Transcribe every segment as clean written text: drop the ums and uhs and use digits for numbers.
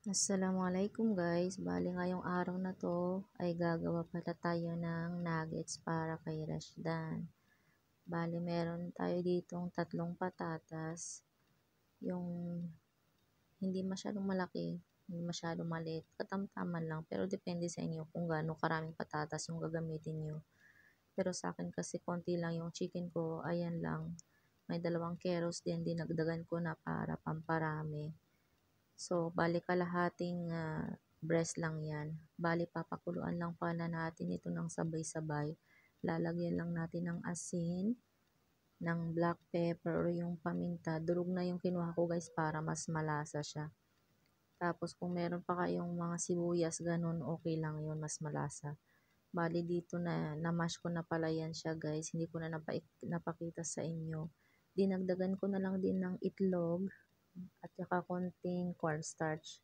Assalamualaikum guys, bali ngayong araw na to ay gagawa pala tayo ng nuggets para kay Rashdan. Bali meron tayo ditong tatlong patatas, yung hindi masyadong malaki, hindi masyadong maliit, katamtaman lang, pero depende sa inyo kung gaano karaming patatas yung gagamitin nyo. Pero sa akin kasi konti lang yung chicken ko, ayan lang, may 2 carrots din, dinagdagan ko na para pamparami. So, bali kalahating breast lang yan. Bali papakuluan lang pala natin ito ng sabay-sabay. Lalagyan lang natin ng asin, ng black pepper or yung paminta. Durog na yung kinuha ko guys para mas malasa siya. Tapos kung meron pa kayong mga sibuyas ganun, okay lang yun, mas malasa. Bali dito na namash ko na pala yan siya guys. Hindi ko na napakita sa inyo. Dinagdagan ko na lang din ng itlog at saka konting cornstarch,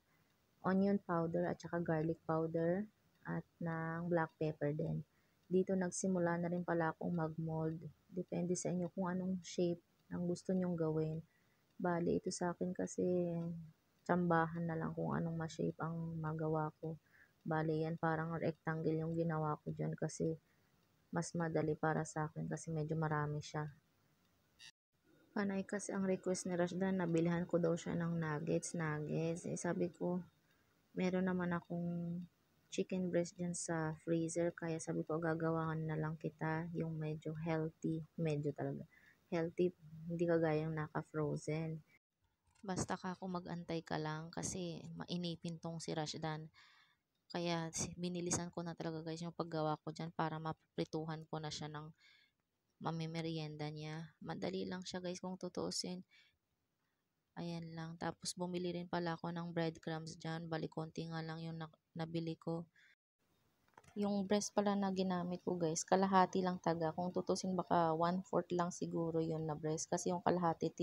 onion powder at saka garlic powder at ng black pepper din. Dito nagsimula na rin pala akong mag-mold. Depende sa inyo kung anong shape ang gusto nyong gawin. Bali ito sa akin kasi tsambahan na lang kung anong ma-shape ang magawa ko. Bali yan parang rectangle yung ginawa ko dyan kasi mas madali para sa akin kasi medyo marami siya. Panay kasi ang request ni Rashdan na bilhan ko daw siya ng nuggets. Eh, sabi ko, meron naman akong chicken breast dyan sa freezer. Kaya sabi ko, gagawahan na lang kita yung medyo healthy. Medyo talaga healthy. Hindi kagaya yung naka-frozen. Basta ka kung mag-antay ka lang kasi mainipin tong si Rashdan. Kaya binilisan ko na talaga guys yung paggawa ko dyan para maprituhan ko na siya ng mamimerienda niya. Madali lang siya guys kung tutuusin. Ayan lang. Tapos bumili rin pala ako ng breadcrumbs dyan. Bali konti nga lang yung nabili ko. Yung breast pala na ginamit ko guys, kalahati lang taga. Kung tutusin baka 1/4 lang siguro yun na breast. Kasi yung kalahati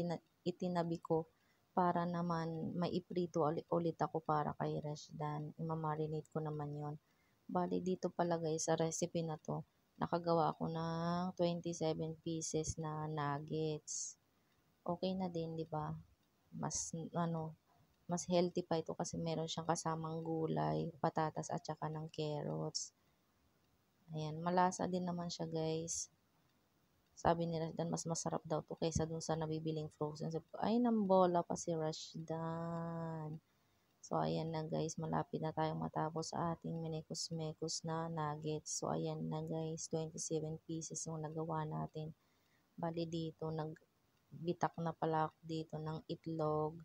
itinabi ko para naman maiprito ulit ako para kay Rashdan. Imamarinate ko naman yon. Bali dito pala guys sa recipe na to, nakagawa ako ng 27 pieces na nuggets. Okay na din, di ba? Mas healthy pa ito kasi meron siyang kasamang gulay, patatas at saka ng carrots. Ayan, malasa din naman siya guys. Sabi ni Rashdan, mas masarap daw to kaysa dun sa nabibiling frozen. Sabi ko, ay nambola pa si Rashdan. So, ayan na guys, malapit na tayong matapos sa ating minekos-mekos na nuggets. So, ayan na guys, 27 pieces yung nagawa natin. Bali dito, nagbitak na pala ako dito ng itlog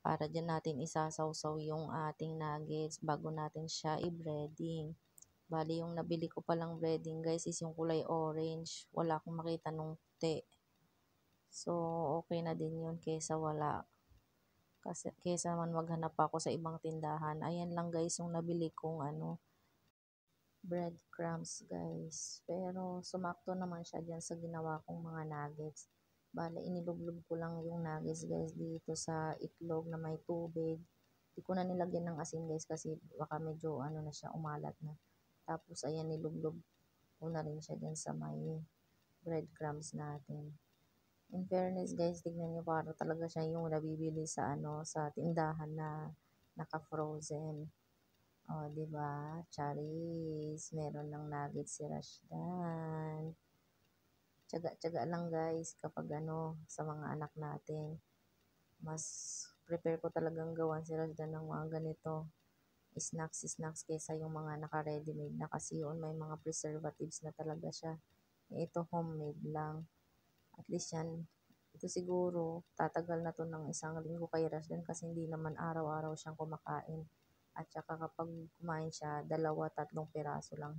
para dyan natin isasawsaw yung ating nuggets bago natin siya i-breading. Bali yung nabili ko palang breading guys is yung kulay orange. Wala akong makita nung puti. So, okay na din yun kaysa wala. Kasi kaysa man maghanap ako sa ibang tindahan. Ayan lang guys yung nabili kong breadcrumbs guys. Pero sumakto naman siya dyan sa ginawa kong mga nuggets. Bale, inilublog ko lang yung nuggets guys dito sa itlog na may tubig. Hindi ko na nilagyan ng asin guys kasi baka medyo na siya, umalat na. Tapos ayan, nilublog ko na rin siya dyan sa may breadcrumbs natin. In fairness guys, tignan nyo para talaga siya yung nabibili sa sa tindahan na naka-frozen. O, di ba? Charis, meron ng nuggets si Rashdan. Tiyaga-tiyaga lang guys kapag sa mga anak natin. Mas prepare ko talagang gawan si Rashdan ng mga ganito snacks kaysa yung mga naka-ready-made na kasi yun may mga preservatives na talaga siya. Ito homemade lang. At least yan, ito siguro tatagal na to ng 1 linggo kay Rashdan kasi hindi naman araw-araw siyang kumakain. At saka kapag kumain siya, 2-3 piraso lang.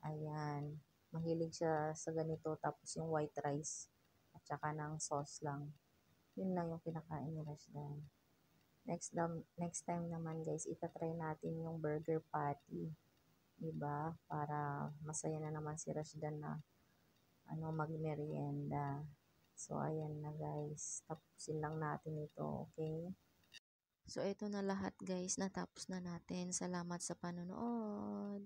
Ayan. Mahilig siya sa ganito tapos yung white rice at saka ng sauce lang. Yun lang yung kinakain ni Rashdan. Next time naman guys, itatry natin yung burger patty. Diba? Para masaya na naman si Rashdan na magmerienda. So, ayan na guys. Tapusin lang natin ito, okay? So, ito na lahat guys. Natapos na natin. Salamat sa panonood.